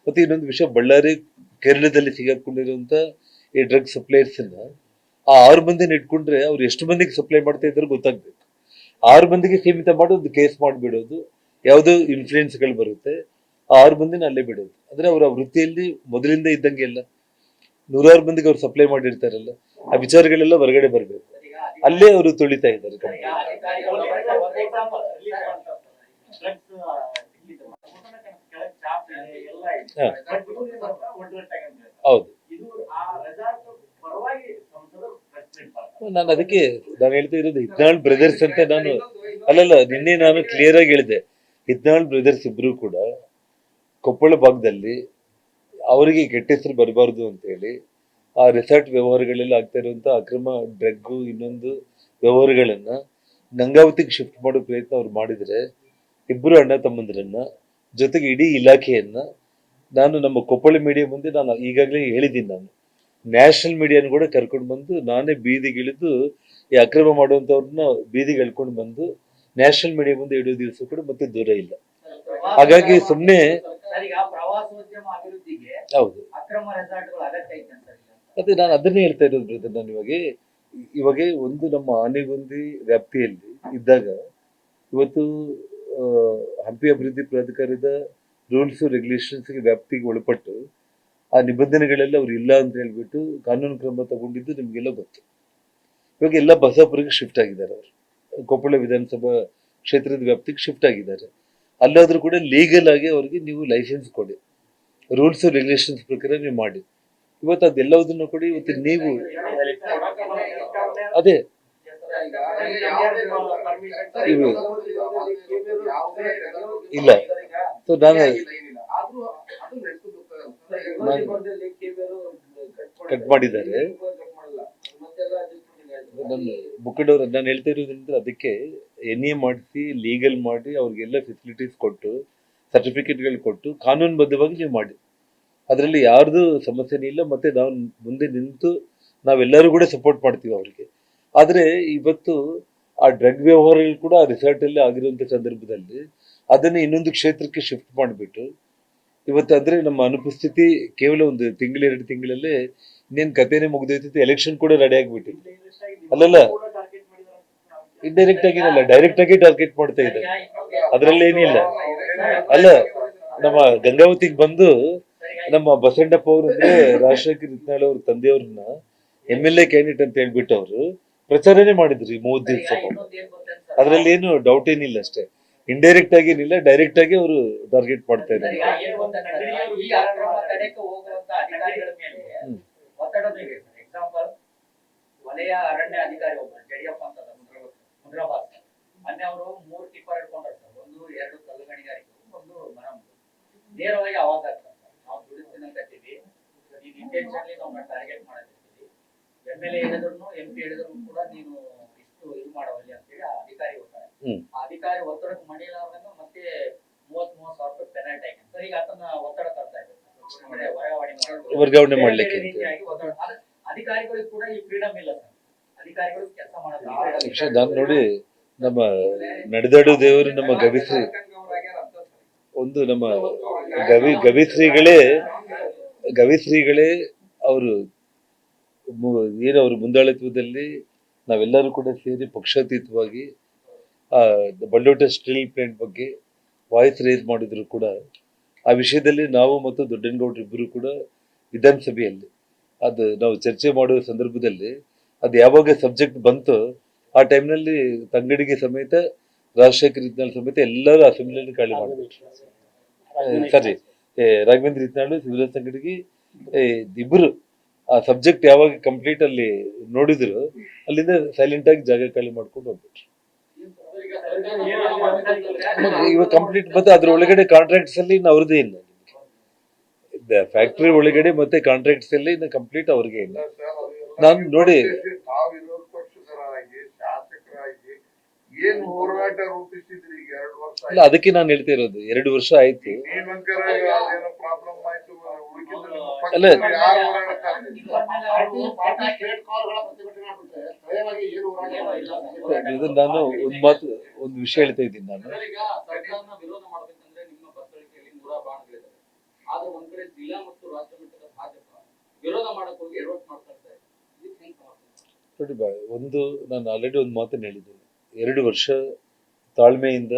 ಮತ್ತೆ ಇನ್ನೊಂದು ವಿಷಯ, ಬಳ್ಳಾರಿ ಕೇರಳದಲ್ಲಿ ಸಿಗಾಕೊಂಡಿರುವಂತ ಈ ಡ್ರಗ್ ಸಪ್ಲೈಯರ್ಸ್ ಆ 6 ಮಂದಿನ ಇಟ್ಕೊಂಡ್ರೆ ಅವ್ರು ಎಷ್ಟು ಮಂದಿಗೆ ಸಪ್ಲೈ ಮಾಡ್ತಾ ಇದ್ರು ಗೊತ್ತಾಗ್ಬೇಕು. 6 ಮಂದಿಗೆ ಸೀಮಿತ ಮಾಡಿ ಒಂದು ಕೇಸ್ ಮಾಡಿಬಿಡೋದು, ಯಾವುದೋ ಇನ್ಫ್ಲೂಯೆನ್ಸ್ಗಳು ಬರುತ್ತೆ, ಆ 6 ಮಂದಿನ ಅಲ್ಲೇ ಬಿಡೋದು. ಅಂದ್ರೆ ಅವರ ವೃತ್ತಿಯಲ್ಲಿ ಮೊದಲಿಂದ ಇದ್ದಂಗೆ ಎಲ್ಲ 100 ಮಂದಿಗೆ ಅವ್ರು ಸಪ್ಲೈ ಮಾಡಿರ್ತಾರಲ್ಲ, ಆ ವಿಚಾರಗಳೆಲ್ಲ ಹೊರಗಡೆ ಬರಬೇಕು. ಅಲ್ಲೇ ಅವರು ತುಳಿತಾ ಇದ್ದಾರೆ. ಹೌದು, ನಾನು ಅದಕ್ಕೆ ಹೇಳ್ತಾ ಇರೋದು ಹಿತ್ನಾಳ್ ಬ್ರದರ್ಸ್ ಅಂತ. ನಾನು ಅಲ್ಲಲ್ಲ, ನಿನ್ನೆ ನಾನು ಕ್ಲಿಯರ್ ಆಗಿ ಹೇಳಿದೆ, ಹಿತ್ನಾಳ್ ಬ್ರದರ್ಸ್ ಇಬ್ರು ಕೂಡ ಕೊಪ್ಪಳ ಭಾಗದಲ್ಲಿ ಅವರಿಗೆ ಕೆಟ್ಟ ಹೆಸರು ಬರಬಾರ್ದು ಅಂತ ಹೇಳಿ ಆ ರೆಸಾರ್ಟ್ ವ್ಯವಹಾರಗಳೆಲ್ಲ ಆಗ್ತಾ ಇರುವಂತ ಅಕ್ರಮ ಡ್ರಗ್ ಇನ್ನೊಂದು ವ್ಯವಹಾರಗಳನ್ನ ಗಂಗಾವತಿಗೆ ಶಿಫ್ಟ್ ಮಾಡೋ ಪ್ರಯತ್ನ ಅವ್ರು ಮಾಡಿದ್ರೆ, ಇಬ್ಬರು ಅಣ್ಣ ತಮ್ಮಂದ್ರನ್ನ ಜೊತೆಗೆ ಇಡೀ ಇಲಾಖೆಯನ್ನ ನಾನು ನಮ್ಮ ಕೊಪ್ಪಳ ಮೀಡಿಯಾ ಮುಂದೆ ನಾನು ಈಗಾಗಲೇ ಹೇಳಿದ್ದೀನಿ, ನಾನು ನ್ಯಾಷನಲ್ ಮೀಡಿಯಾನ ಕೂಡ ಕರ್ಕೊಂಡು ಬಂದು ನಾನೇ ಬೀದಿಗಿಳಿದು ಈ ಅಕ್ರಮ ಮಾಡುವಂತವ್ರನ್ನ ಬೀದಿಗೆ ಎಳ್ಕೊಂಡು ಬಂದು ನ್ಯಾಷನಲ್ ಮೀಡಿಯಾ ಮುಂದೆ ಇಡೋ ದಿವಸ ಕೂಡ ಮತ್ತೆ ದೂರ ಇಲ್ಲ. ಹಾಗಾಗಿ ಸುಮ್ಮನೆ ಪ್ರವಾಸೋದ್ಯಮ ಅಭಿವೃದ್ಧಿಗೆ ಹೌದು, ಅಕ್ರಮ ರೆಸಾರ್ಟ್ಗಳು ಅಗತ್ಯ ಐತೆ ಅಂತ. ಅದೇ ನಾನು ಅದನ್ನೇ ಹೇಳ್ತಾ ಇರೋದು ಬ್ರದರ್. ನಾನು ಇವಾಗ ಒಂದು ನಮ್ಮ ಆನೆಗೊಂದಿ ವ್ಯಾಪ್ತಿಯಲ್ಲಿ ಇದ್ದಾಗ ಇವತ್ತು ಹಂಪಿ ಅಭಿವೃದ್ಧಿ ಪ್ರಾಧಿಕಾರದ ರೂಲ್ಸ್ ರೆಗ್ಯುಲೇಷನ್ಸ್ಗೆ ವ್ಯಾಪ್ತಿಗೆ ಒಳಪಟ್ಟು ಆ ನಿಬಂಧನೆಗಳೆಲ್ಲ ಅವ್ರು ಇಲ್ಲ ಅಂತ ಹೇಳ್ಬಿಟ್ಟು ಕಾನೂನು ಕ್ರಮ ತಗೊಂಡಿದ್ದು ನಿಮ್ಗೆಲ್ಲ ಗೊತ್ತು. ಇವಾಗ ಎಲ್ಲ ಬಸಾಪುರಕ್ಕೆ ಶಿಫ್ಟ್ ಆಗಿದ್ದಾರೆ, ಅವರು ಕೊಪ್ಪಳ ವಿಧಾನಸಭಾ ಕ್ಷೇತ್ರದ ವ್ಯಾಪ್ತಿಗೆ ಶಿಫ್ಟ್ ಆಗಿದ್ದಾರೆ. ಅಲ್ಲಾದ್ರೂ ಕೂಡ ಲೀಗಲ್ ಆಗಿ ಅವ್ರಿಗೆ ನೀವು ಲೈಸೆನ್ಸ್ ಕೊಡಿ, ರೂಲ್ಸ್ ರೆಗ್ಯುಲೇಷನ್ಸ್ ಪ್ರಕಾರ ನೀವು ಮಾಡಿ. ಇವತ್ತು ಅದೆಲ್ಲದನ್ನು ಕೊಡಿ. ಇವತ್ತು ನೀವು ಅದೇ ಇಲ್ಲ, ಸೊ ನಾನು ಕಟ್ ಮಾಡಿದ್ದಾರೆ ನನ್ನ ಮುಖಂಡವ್ರು. ನಾನು ಹೇಳ್ತಾ ಇರೋದ್ರಿಂದ ಅದಕ್ಕೆ NA ಮಾಡಿಸಿ ಲೀಗಲ್ ಮಾಡಿ ಅವ್ರಿಗೆಲ್ಲ ಫೆಸಿಲಿಟೀಸ್ ಕೊಟ್ಟು ಸರ್ಟಿಫಿಕೇಟ್ಗಳು ಕೊಟ್ಟು ಕಾನೂನುಬದ್ಧವಾಗಿ ನೀವು ಮಾಡಿ, ಅದರಲ್ಲಿ ಯಾರ್ದು ಸಮಸ್ಯೆನೇ ಇಲ್ಲ. ಮತ್ತೆ ನಾವು ಮುಂದೆ ನಿಂತು ನಾವೆಲ್ಲರೂ ಕೂಡ ಸಪೋರ್ಟ್ ಮಾಡ್ತೀವಿ ಅವರಿಗೆ. ಆದ್ರೆ ಇವತ್ತು ಆ ಡ್ರಗ್ ವ್ಯವಹಾರಗಳು ಕೂಡ ಆ ರಿಸಾರ್ಟ್ ಅಲ್ಲಿ ಆಗಿರುವಂತ ಸಂದರ್ಭದಲ್ಲಿ ಅದನ್ನ ಇನ್ನೊಂದು ಕ್ಷೇತ್ರಕ್ಕೆ ಶಿಫ್ಟ್ ಮಾಡಿಬಿಟ್ಟು ಇವತ್ತು ಅಂದ್ರೆ ನಮ್ಮ ಅನುಪಸ್ಥಿತಿ ಕೇವಲ ಒಂದು ತಿಂಗಳು 2 ತಿಂಗಳಲ್ಲೇ ಇನ್ನೇನು ಕಥೆನೇ ಮುಗಿದೋಯ್ತಿತ್ತು. ಎಲೆಕ್ಷನ್ ಕೂಡ ರೆಡಿ ಆಗ್ಬಿಟ್ಟಿತ್ತು. ಅಲ್ಲಲ್ಲ, ಇಂಡೈರೆಕ್ಟ್ ಆಗಿನಲ್ಲ, ಡೈರೆಕ್ಟ್ ಆಗಿ ಟಾರ್ಗೆಟ್ ಮಾಡ್ತಾ ಇದ್ದಾರೆ, ಅದ್ರಲ್ಲಿ ಏನಿಲ್ಲ. ಅಲ್ಲ, ನಮ್ಮ ಗಂಗಾವತಿಗೆ ಬಂದು ನಮ್ಮ ಬಸಣ್ಣಪ್ಪ ಅವರು ಅಂದ್ರೆ ರಾಜಶೇಖರ್ ಹಿತ್ನಾಳ್ ಅವ್ರ ತಂದೆಯವ್ರನ್ನ MLA ಕ್ಯಾಂಡಿಡೇಟ್ ಅಂತ ಹೇಳ್ಬಿಟ್ಟು ಅವರು ಪ್ರಚಾರನೇ ಮಾಡಿದ್ರಿ 30 ದಿವಸ. ಅದ್ರಲ್ಲಿ ಏನು ಡೌಟ್ ಏನಿಲ್ಲ, ಅಷ್ಟೇ ಇಂಡೈರೆಕ್ಟ್ ಆಗಿ ಏನಿಲ್ಲ, ಡೈರೆಕ್ಟ್ ಆಗಿ ಅವರು ಟಾರ್ಗೆಟ್ ಮಾಡ್ತಾ ಇದ್ದಾರೆ. ಈ ಅಕ್ರಮ ತಡೆಗೆ ಹೋಗುವಂತ ಅಧಿಕಾರಿಗಳ ಮೇಲೆ ಒತ್ತಡದ ಇದೆ. ಎಕ್ಸಾಂಪಲ್, ವಲಯ ಅರಣ್ಯ ಅಧಿಕಾರಿ ಒಬ್ಬರು ಜಡಿಯಪ್ಪ ಅಂತ ಮುದ್ರಾಬಾದ್, ಮೊನ್ನೆ ಅವರು 3 ಟಿಪ್ಪರ್ ಹಿಡ್ಕೊಂಡ್ರು ಸರ್. 1-2 ಕಲ್ಲು ಗಣಿಗಾರಿಕೆ, 1 ಮರ. ನೇರವಾಗಿ ಅವಾಗ ನಾವು ದುಡಿಸ್ತೀನಿ ಅಂತೀವಿ, ನೀನು ಇಂಟೆನ್ಷನ್ಲಿ ನಾವು ಟಾರ್ಗೆಟ್ ಮಾಡಿರ್ತೀವಿ. MLA ಹೇಳಿದ್ರು MP ಹೇಳಿದ್ರು ಕೂಡ ನೀನು ಇಷ್ಟು ಇದು ಮಾಡವಲ್ಲಿ ಅಂತೇಳಿ ಆ ಅಧಿಕಾರಿ ಹೋಗ್ತಾರೆ. ಆ ಅಧಿಕಾರಿ ಒತ್ತಡಕ್ಕೆ ಮಣಿಲಾರ್ದಂಗ ಮತ್ತೆ 30,000 ರೂಪಾಯಿ ಪೆನಾಲ್ಟಿ ಹಾಕಿ ಸರ್. ಈಗ ಅದನ್ನ ಒತ್ತಡ ತರ್ತಾ ಇದ್ದಾರೆ, ವರ್ಗಾವಣೆ ಮಾಡ್ಲಿಕ್ಕೆ. ಅಧಿಕಾರಿಗಳಿಗೆ ಕೂಡ ಈ ಫ್ರೀಡಮ್ ಇಲ್ಲ ಸರ್. ಅಧಿಕಾರಿಗಳು ಕೆಲಸ ಮಾಡೋದು ನಾನು ನೋಡಿ, ನಮ್ಮ ನಡೆದಾಡು ದೇವರು ನಮ್ಮ ಒಂದು ನಮ್ಮ ಗವಿಶ್ರೀಗಳೇ ಅವರು ಏನು ಅವ್ರ ಮುಂದಾಳಿತ್ವದಲ್ಲಿ ನಾವೆಲ್ಲರೂ ಕೂಡ ಸೇರಿ ಪಕ್ಷಾತೀತವಾಗಿ ಆ ಬಂಡೋಟ ಸ್ಟೀಲ್ ಪ್ಲಾಂಟ್ ಬಗ್ಗೆ ವಾಯ್ಸ್ ರೇಸ್ ಮಾಡಿದ್ರು ಕೂಡ ಆ ವಿಷಯದಲ್ಲಿ ನಾವು ಮತ್ತು ದೊಡ್ಡನಗೌಡರು ಇಬ್ಬರು ಕೂಡ ವಿಧಾನಸಭೆಯಲ್ಲಿ ಅದು ನಾವು ಚರ್ಚೆ ಮಾಡುವ ಸಂದರ್ಭದಲ್ಲಿ ಅದು ಯಾವಾಗ ಸಬ್ಜೆಕ್ಟ್ ಬಂತು ಆ ಟೈಮ್ನಲ್ಲಿ ತಂಗಡಿಗೆ ಸಮೇತ ರಾಜಶೇಖರ್ ಹಿತ್ನಾಳ್ ಸಮೇತ ಎಲ್ಲರೂ ಅಸೆಂಬ್ಲಿಯಲ್ಲಿ ಖಾಲಿ ಮಾಡಿಬಿಟ್ರು. ಸರಿ, ರಾಘವೇಂದ್ರ ಹಿತ್ನಾಳು, ಶಿವರಾಜ್ ತಂಗಡಿಗೆ ಇಬ್ಬರು ಆ ಸಬ್ಜೆಕ್ಟ್ ಯಾವಾಗ ಕಂಪ್ಲೀಟ್ ಅಲ್ಲಿ ನೋಡಿದ್ರು ಅಲ್ಲಿಂದ ಸೈಲೆಂಟ್ ಆಗಿ ಜಾಗ ಖಾಲಿ ಮಾಡ್ಕೊಂಡು ಹೋಗ್ಬಿಟ್ರು. ಇವಾಗ ಕಂಪ್ಲೀಟ್ ಮತ್ತೆ ಅದ್ರ ಒಳಗಡೆ ಕಾಂಟ್ರಾಕ್ಟ್ಸ್ ಅಲ್ಲಿ ಇನ್ನು ಅವ್ರದೇ ಇಲ್ಲ. ಫ್ಯಾಕ್ಟ್ರಿ ಒಳಗಡೆ ಮತ್ತೆ ಕಾಂಟ್ರಾಕ್ಟ್ಸ್ ಅಲ್ಲಿ ಇನ್ನು ಕಂಪ್ಲೀಟ್ ಅವ್ರಿಗೆ ಇಲ್ಲ. ನಾನು ನೋಡಿ ಏನ್ ಹೋರಾಟ ರೂಪಿಸಿದ್ರಿ ಈಗ 2 ವರ್ಷ ಇಲ್ಲ, ಅದಕ್ಕೆ ನಾನು ಹೇಳ್ತಾ ಇರೋದು 2 ವರ್ಷ ಆಯ್ತು. ನೀವಂಕರ ಏನೋ ಪ್ರಾಬ್ಲಮ್ ಆಯ್ತು ಉಳಿಕಿದ್ರೆ ನಿಮ್ಮ ಅಲ್ಲ. ಪಕ್ಷದಲ್ಲಿ ಯಾರು ಹೋರಾಡ್ತಾರೆ? ಇದು ನಾನು ಒಂದು ವಿಷಯ ಹೇಳ್ತಾ ಇದ್ದೀನಿ ನಾನು. ಈಗ ಸರ್ಕಾರನ ವಿರೋಧ ಮಾಡ್ಬೇಕಂದ್ರೆ ನಿಮ್ಮ ಬತ್ತಳಿಕೆಯಲ್ಲಿ 100 ಬಾಣಗಳಿದೆ. ಆದ್ರೆ ಒಂದ್ ಕಡೆ ಜಿಲ್ಲಾ ಮತ್ತು ರಾಷ್ಟ್ರ ಮಟ್ಟದ ಭಾಜಪ ವಿರೋಧ ಮಾಡಕ್ ಹೋಗಿ ಎಡವಟ್ ಮಾಡ್ತಾ ಇದ್ದಾರೆ. ಇದಕ್ಕೆ ಹೆಂಗ್ ಸಮರ್ಥನೆ? ನೋಡಿ ಬಾ, ನಾನು ಆಲ್ರೆಡಿ ಒಂದು ಮಾತನ್ನು ಹೇಳಿದ್ದೇನೆ. 2 ವರ್ಷ ತಾಳ್ಮೆಯಿಂದ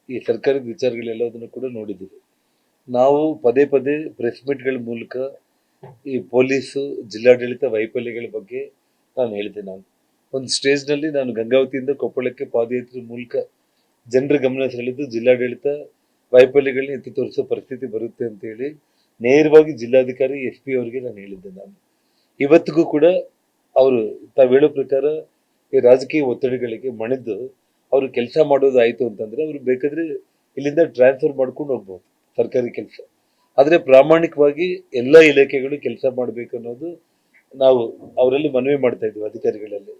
ಈ ಸರ್ಕಾರದ ವಿಚಾರಗಳೆಲ್ಲದನ್ನು ಕೂಡ ನೋಡಿದ್ದೀವಿ. ನಾವು ಪದೇ ಪದೇ ಪ್ರೆಸ್ ಮೀಟ್ಗಳ ಮೂಲಕ ಈ ಪೊಲೀಸು ಜಿಲ್ಲಾಡಳಿತ ವೈಫಲ್ಯಗಳ ಬಗ್ಗೆ ನಾನು ಹೇಳಿದೆ. ನಾನು ಒಂದು ಸ್ಟೇಜ್ನಲ್ಲಿ ನಾನು ಗಂಗಾವತಿಯಿಂದ ಕೊಪ್ಪಳಕ್ಕೆ ಪಾದಯಾತ್ರೆ ಮೂಲಕ ಜನರ ಗಮನ ಸೆಳೆದು ಜಿಲ್ಲಾಡಳಿತ ವೈಫಲ್ಯಗಳನ್ನ ಎತ್ತಿ ತೋರಿಸೋ ಪರಿಸ್ಥಿತಿ ಬರುತ್ತೆ ಅಂತೇಳಿ ನೇರವಾಗಿ ಜಿಲ್ಲಾಧಿಕಾರಿ SP ಅವರಿಗೆ ನಾನು ಹೇಳಿದ್ದೆ. ನಾನು ಇವತ್ತಿಗೂ ಕೂಡ ಅವರು ತಾವು ಹೇಳೋ ಪ್ರಕಾರ ಈ ರಾಜಕೀಯ ಒತ್ತಡಗಳಿಗೆ ಮಣಿದು ಅವರು ಕೆಲಸ ಮಾಡೋದು ಆಯಿತು ಅಂತಂದರೆ ಅವರು ಬೇಕಾದರೆ ಇಲ್ಲಿಂದ ಟ್ರಾನ್ಸ್ಫರ್ ಮಾಡ್ಕೊಂಡು ಹೋಗ್ಬೋದು ಸರ್ಕಾರಿ ಕೆಲಸ. ಆದರೆ ಪ್ರಾಮಾಣಿಕವಾಗಿ ಎಲ್ಲ ಇಲಾಖೆಗಳು ಕೆಲಸ ಮಾಡಬೇಕು ಅನ್ನೋದು ನಾವು ಅವರಲ್ಲಿ ಮನವಿ ಮಾಡ್ತಾ ಇದ್ವಿ ಅಧಿಕಾರಿಗಳಲ್ಲಿ.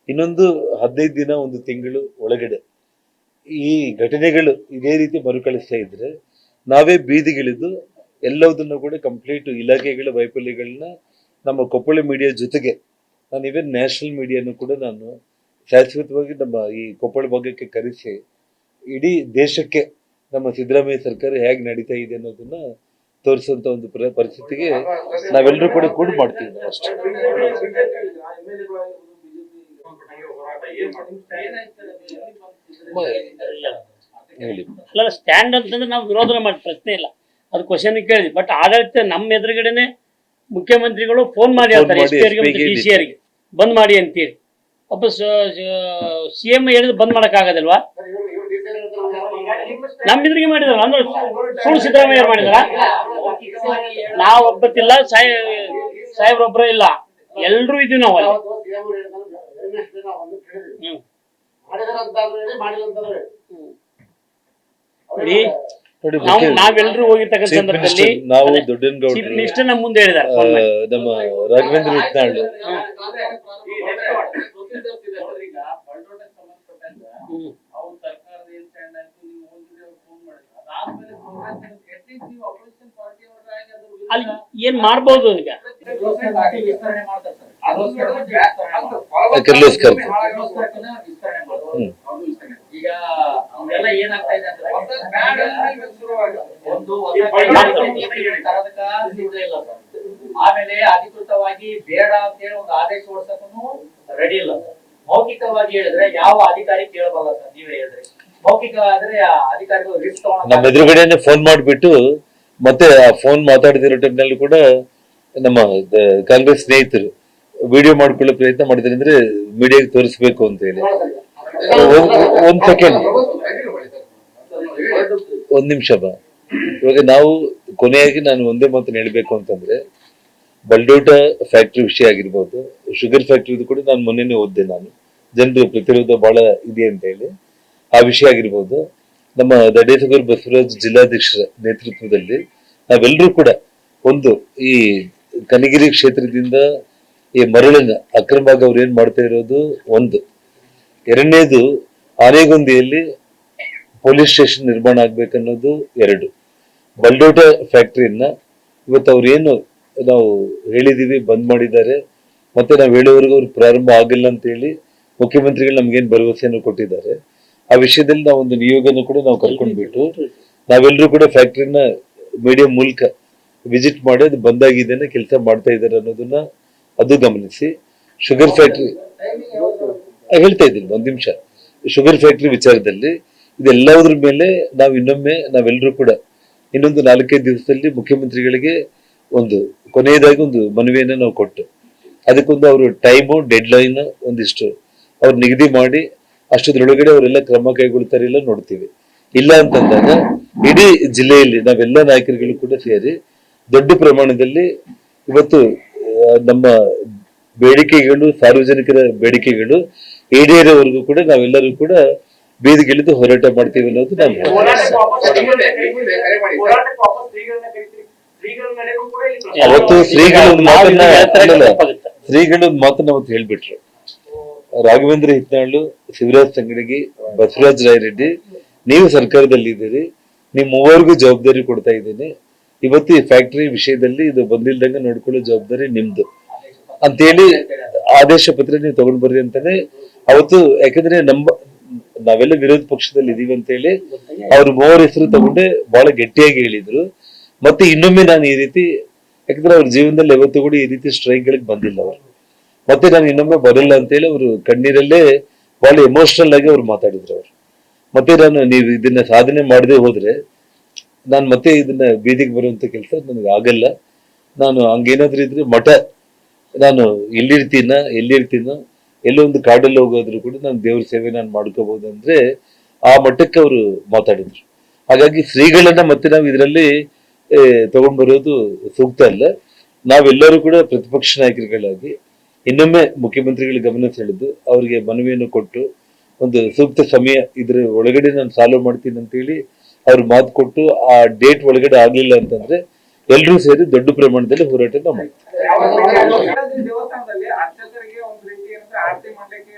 ಇನ್ನೊಂದು 15 ದಿನ, 1 ತಿಂಗಳು ಒಳಗಡೆ ಈ ಘಟನೆಗಳು ಇದೇ ರೀತಿ ಮರುಕಳಿಸ್ತಾ ಇದ್ರೆ ನಾವೇ ಬೀದಿಗಿಳಿದು ಎಲ್ಲದನ್ನು ಕೂಡ ಕಂಪ್ಲೀಟ್ ಇಲಾಖೆಗಳ ವೈಫಲ್ಯಗಳನ್ನ ನಮ್ಮ ಕೊಪ್ಪಳ ಮೀಡಿಯಾ ಜೊತೆಗೆ ನಾನು ಇವನ್ ನ್ಯಾಷನಲ್ ಮೀಡಿಯಾನು ಕೂಡ ನಾನು ಶಾಶ್ವತವಾಗಿ ನಮ್ಮ ಈ ಕೊಪ್ಪಳ ಭಾಗಕ್ಕೆ ಕರೆಸಿ ಇಡೀ ದೇಶಕ್ಕೆ ನಮ್ಮ ಸಿದ್ದರಾಮಯ್ಯ ಸರ್ಕಾರ ಹೇಗೆ ನಡೀತಾ ಇದೆ ಅನ್ನೋದನ್ನ ತೋರಿಸುವಂತ ಒಂದು ಪರಿಸ್ಥಿತಿಗೆ ನಾವೆಲ್ಲರೂ ಕೂಡ ಕೂಡಿ ಮಾಡ್ತೀವಿ ನಾವು ಅಷ್ಟೇ. ಹೇಳಿ. ಅಲ್ಲ, ಸ್ಟ್ಯಾಂಡ್ ಅಂತಂದ್ರೆ ನಾವು ವಿರೋಧ ಮಾಡಿ ಪ್ರಶ್ನೆ ಇಲ್ಲ, ಅದು ಕ್ವಶನ್ ಕೇಳಿದ್ವಿ. ಬಟ್ ಆಡಳಿತ ನಮ್ಮ ಎದುರುಗಡೆನೆ ಮುಖ್ಯಮಂತ್ರಿಗಳು ಫೋನ್ ಮಾಡಿ ಹೇಳ್ತಾರೆ SP ಅವರಿಗೆ ಮತ್ತು DC ಅವರಿಗೆ ಬಂದ್ ಮಾಡಿ ಅಂತೇಳಿ. ಒಬ್ಬ CM ಹೇಳಿದ್ರೆ ಬಂದ್ ಮಾಡಕ್ ಆಗೋದಿಲ್ವಾ? ನಮ್ಮ ಎದುರಿಗೆ ಮಾಡಿದಾರ ಅಂದ್ರೆ ಸುಳ್ಳು ಸಿದ್ದರಾಮಯ್ಯ ಮಾಡಿದಾರ. ನಾವು ಒಬ್ಬತ್ತಿಲ್ಲ, ಸಾಹೇಬ್ರೊಬ್ಬರೇ ಇಲ್ಲ, ಎಲ್ರೂ ಇದೀವಿ ನಾವು ಅಲ್ಲಿ. ನೋಡಿ, ನಾವೆಲ್ಲರೂ ಹೋಗಿರ್ತಕ್ಕಂಥ ಸಂದರ್ಭದಲ್ಲಿ ನಾವು ದೊಡ್ಡನಗೌಡರು ಚೀಫ್ ಮಿನಿಸ್ಟರ್ ನಮ್ಮ ಮುಂದೆ ಹೇಳಿದ್ದಾರೆ ನಮ್ಮ ರಾಘವೇಂದ್ರ ಹಿಟ್ನಾಳ್ ಅಲ್ಲಿ ಏನ್ ಮಾಡ್ಬೋದು ಈಗ ಈಗ ಅವೆಲ್ಲ ಏನಾಗ್ತಾ ಇದೆ ಅಂದ್ರೆ ಆಮೇಲೆ ಅಧಿಕೃತವಾಗಿ ಬೇಡ ಅಂತ ಹೇಳಿ ಒಂದು ಆದೇಶ ಹೊರಡ್ಸಕ್ಕೂ ರೆಡಿ ಇಲ್ಲ ಸರ್. ಮೌಖಿಕವಾಗಿ ಹೇಳಿದ್ರೆ ಯಾವ ಅಧಿಕಾರಿ ಕೇಳಬಲ್ಲ ಸರ್, ನೀವೇ ಹೇಳಿದ್ರಿ. ಮೌಖಿಕ ಆದ್ರೆ ಅಧಿಕಾರಿಗಳು ರಿಸ್ಕ್ ತಗೊಂಡು ನಮ್ಮ ಎದುರುಗಡೆನೆ ಫೋನ್ ಮಾಡ್ಬಿಟ್ಟು ಮತ್ತೆ ಆ ಫೋನ್ ಮಾತಾಡ್ತಿರೋ ಟೈಮ್ನಲ್ಲಿ ಕೂಡ ನಮ್ಮ ಕಾಂಗ್ರೆಸ್ ಸ್ನೇಹಿತರು ವಿಡಿಯೋ ಮಾಡ್ಕೊಳ್ಳೋ ಪ್ರಯತ್ನ ಮಾಡಿದ್ರೆ ಅಂದ್ರೆ ಮೀಡಿಯಾಗೆ ತೋರಿಸ್ಬೇಕು ಅಂತ ಹೇಳಿ. ಒಂದ್ ಸೆಕೆಂಡ್, 1 ನಿಮಿಷ ಬಾ. ಇವಾಗ ನಾವು ಕೊನೆಯಾಗಿ ನಾನು ಒಂದೇ ಮಾತನ್ನು ಹೇಳ್ಬೇಕು ಅಂತಂದ್ರೆ, ಬಲ್ಡೋಟ ಫ್ಯಾಕ್ಟ್ರಿ ವಿಷಯ ಆಗಿರ್ಬೋದು, ಶುಗರ್ ಫ್ಯಾಕ್ಟ್ರಿದು ಕೂಡ ನಾನು ಮೊನ್ನೆನೆ ಓದಿದೆ. ನಾನು ಜನರು ಪ್ರತಿರೋಧ ಬಹಳ ಇದೆ ಅಂತ ಹೇಳಿ ಆ ವಿಷಯ ಆಗಿರ್ಬೋದು. ನಮ್ಮ ದಡೇಸಗೌಡ ಬಸವರಾಜ್ ಜಿಲ್ಲಾಧ್ಯಕ್ಷರ ನೇತೃತ್ವದಲ್ಲಿ ನಾವೆಲ್ಲರೂ ಕೂಡ ಒಂದು ಈ ಕನಗಿರಿ ಕ್ಷೇತ್ರದಿಂದ ಈ ಮರಳಿನ ಅಕ್ರಮವಾಗಿ ಅವ್ರು ಏನ್ ಮಾಡ್ತಾ ಇರೋದು ಒಂದು. ಎರಡನೇದು, ಆನೆಗೊಂದಿಯಲ್ಲಿ ಪೊಲೀಸ್ ಸ್ಟೇಷನ್ ನಿರ್ಮಾಣ ಆಗ್ಬೇಕನ್ನೋದು 2. ಬಲ್ಡೋಟ ಫ್ಯಾಕ್ಟ್ರಿಯನ್ನ ಇವತ್ತು ಅವ್ರು ಏನು ನಾವು ಹೇಳಿದೀವಿ ಬಂದ್ ಮಾಡಿದ್ದಾರೆ, ಮತ್ತೆ ನಾವು ಹೇಳೋವರೆಗೂ ಅವ್ರು ಪ್ರಾರಂಭ ಆಗಿಲ್ಲ ಅಂತ ಹೇಳಿ ಮುಖ್ಯಮಂತ್ರಿಗಳು ನಮ್ಗೇನು ಭರವಸೆಯನ್ನು ಕೊಟ್ಟಿದ್ದಾರೆ. ಆ ವಿಷಯದಲ್ಲಿ ನಾವು ಒಂದು ನಿಯೋಗನ ಕೂಡ ನಾವು ಕರ್ಕೊಂಡ್ಬಿಟ್ಟು ನಾವೆಲ್ಲರೂ ಕೂಡ ಫ್ಯಾಕ್ಟ್ರಿನ ಮೀಡಿಯಾ ಮೂಲಕ ವಿಸಿಟ್ ಮಾಡಿ ಅದು ಬಂದಾಗಿದ್ದೇನೆ ಕೆಲಸ ಮಾಡ್ತಾ ಇದ್ದಾರೆ ಅನ್ನೋದನ್ನ ಅದು ಗಮನಿಸಿ. ಶುಗರ್ ಫ್ಯಾಕ್ಟ್ರಿ ಹೇಳ್ತಾ ಇದ್ದೀನಿ, 1 ನಿಮಿಷ. ಶುಗರ್ ಫ್ಯಾಕ್ಟ್ರಿ ವಿಚಾರದಲ್ಲಿ ಇದೆಲ್ಲದ್ರ ಮೇಲೆ ನಾವು ಇನ್ನೊಮ್ಮೆ ನಾವೆಲ್ಲರೂ ಕೂಡ ಇನ್ನೊಂದು 4-5 ದಿವಸದಲ್ಲಿ ಮುಖ್ಯಮಂತ್ರಿಗಳಿಗೆ ಒಂದು ಕೊನೆಯದಾಗಿ ಒಂದು ಮನವಿಯನ್ನ ನಾವು ಕೊಟ್ಟು ಅದಕ್ಕೊಂದು ಅವರು ಟೈಮು ಡೆಡ್ಲೈನ್ ಒಂದಿಷ್ಟು ಅವ್ರು ನಿಗದಿ ಮಾಡಿ ಅಷ್ಟೊಂದರೊಳಗಡೆ ಅವರೆಲ್ಲ ಕ್ರಮ ಕೈಗೊಳ್ತಾರೆ ಇಲ್ಲ ನೋಡ್ತೀವಿ. ಇಲ್ಲ ಅಂತಂದಾಗ ಇಡೀ ಜಿಲ್ಲೆಯಲ್ಲಿ ನಾವೆಲ್ಲ ನಾಯಕರುಗಳು ಕೂಡ ಸೇರಿ ದೊಡ್ಡ ಪ್ರಮಾಣದಲ್ಲಿ ಇವತ್ತು ನಮ್ಮ ಬೇಡಿಕೆಗಳು, ಸಾರ್ವಜನಿಕರ ಬೇಡಿಕೆಗಳು ಈಡೇರೋವರೆಗೂ ಕೂಡ ನಾವೆಲ್ಲರೂ ಕೂಡ ಬೀದಿಗಿಳಿದು ಹೋರಾಟ ಮಾಡ್ತೀವಿ ಅನ್ನೋದು ನಾನು ಅವತ್ತು ಶ್ರೀಗಳು ಒಂದು ಮಾತನ್ನ ಅವತ್ತು ಹೇಳ್ಬಿಟ್ರು. ರಾಘವೇಂದ್ರ ಹಿತ್ನಾಳು, ಶಿವರಾಜ್ ತಂಗಡಗಿ, ಬಸವರಾಜ ರಾಯರೆಡ್ಡಿ, ನೀವು ಸರ್ಕಾರದಲ್ಲಿ ಇದ್ದೀರಿ, ನೀವು ಮೂವರಿಗೂ ಜವಾಬ್ದಾರಿ ಕೊಡ್ತಾ ಇದ್ದೀನಿ. ಇವತ್ತು ಈ ಫ್ಯಾಕ್ಟರಿ ವಿಷಯದಲ್ಲಿ ಇದು ಬಂದಿಲ್ದಂಗೆ ನೋಡ್ಕೊಳ್ಳೋ ಜವಾಬ್ದಾರಿ ನಿಮ್ದು ಅಂತೇಳಿ ಆದೇಶ ಪತ್ರ ನೀವು ತಗೊಂಡ್ ಬರ್ರಿ ಅಂತಾನೆ ಅವತ್ತು. ಯಾಕಂದ್ರೆ ನಾವೆಲ್ಲ ವಿರೋಧ ಪಕ್ಷದಲ್ಲಿ ಇದೀವಿ ಅಂತ ಹೇಳಿ ಅವ್ರ ಮೂವರ ಹೆಸರು ತಗೊಂಡೆ ಬಹಳ ಗಟ್ಟಿಯಾಗಿ ಹೇಳಿದ್ರು. ಮತ್ತೆ ಇನ್ನೊಮ್ಮೆ ನಾನು ಈ ರೀತಿ, ಯಾಕಂದ್ರೆ ಅವ್ರ ಜೀವನದಲ್ಲಿ ಯಾವತ್ತೂ ಕೂಡ ಈ ರೀತಿ ಸ್ಟ್ರೈಕ್ ಗಳಿಗೆ ಬಂದಿಲ್ಲ ಅವರು. ಮತ್ತೆ ನಾನು ಇನ್ನೊಮ್ಮೆ ಬರಲ್ಲ ಅಂತೇಳಿ ಅವರು ಕಣ್ಣೀರಲ್ಲೇ ಬಹಳ ಎಮೋಷನಲ್ ಆಗಿ ಅವ್ರು ಮಾತಾಡಿದ್ರು ಅವರು. ಮತ್ತೆ ನೀವು ಇದನ್ನ ಸಾಧನೆ ಮಾಡದೆ ಹೋದ್ರೆ ನಾನು ಮತ್ತೆ ಇದನ್ನ ಬೀದಿಗೆ ಬರುವಂತ ಕೆಲಸ ನನಗೆ ಆಗಲ್ಲ. ನಾನು ಹಂಗೇನಾದ್ರೂ ಇದ್ರೆ ಮಠ ನಾನು ಎಲ್ಲಿರ್ತೀನೋ ಎಲ್ಲೋ ಒಂದು ಕಾಡಲ್ಲಿ ಹೋಗೋದ್ರು ಕೂಡ ನಾನು ದೇವ್ರ ಸೇವೆ ನಾನು ಮಾಡ್ಕೋಬಹುದು ಅಂದ್ರೆ ಆ ಮಟ್ಟಕ್ಕೆ ಅವರು ಮಾತಾಡಿದ್ರು. ಹಾಗಾಗಿ ಶ್ರೀಗಳನ್ನ ಮತ್ತೆ ನಾವು ಇದರಲ್ಲಿ ತಗೊಂಡ್ ಬರೋದು ಸೂಕ್ತ ಅಲ್ಲ. ನಾವೆಲ್ಲರೂ ಕೂಡ ಪ್ರತಿಪಕ್ಷ ನಾಯಕರುಗಳಾಗಿ ಇನ್ನೊಮ್ಮೆ ಮುಖ್ಯಮಂತ್ರಿಗಳ ಗಮನ ಸೆಳೆದು ಅವರಿಗೆ ಮನವಿಯನ್ನು ಕೊಟ್ಟು ಒಂದು ಸೂಕ್ತ ಸಮಯ ಇದ್ರ ಒಳಗಡೆ ನಾನು ಸಾಲ್ವ್ ಮಾಡ್ತೀನಿ ಅಂತ ಹೇಳಿ ಅವ್ರು ಮಾತು ಕೊಟ್ಟು ಆ ಡೇಟ್ ಒಳಗಡೆ ಆಗ್ಲಿಲ್ಲ ಅಂತಂದ್ರೆ ಎಲ್ಲರೂ ಸೇರಿ ದೊಡ್ಡ ಪ್ರಮಾಣದಲ್ಲಿ ಹೋರಾಟ ನಾವು ಮಾಡ್ತೀವಿ. ದೇವಸ್ಥಾನದಲ್ಲಿ ಅರ್ಚಕರಿಗೆ ಒಂದು ರೀತಿ ಏನಂದ್ರೆ ಆರತಿ ಮಾಡ್ಲಿಕ್ಕೆ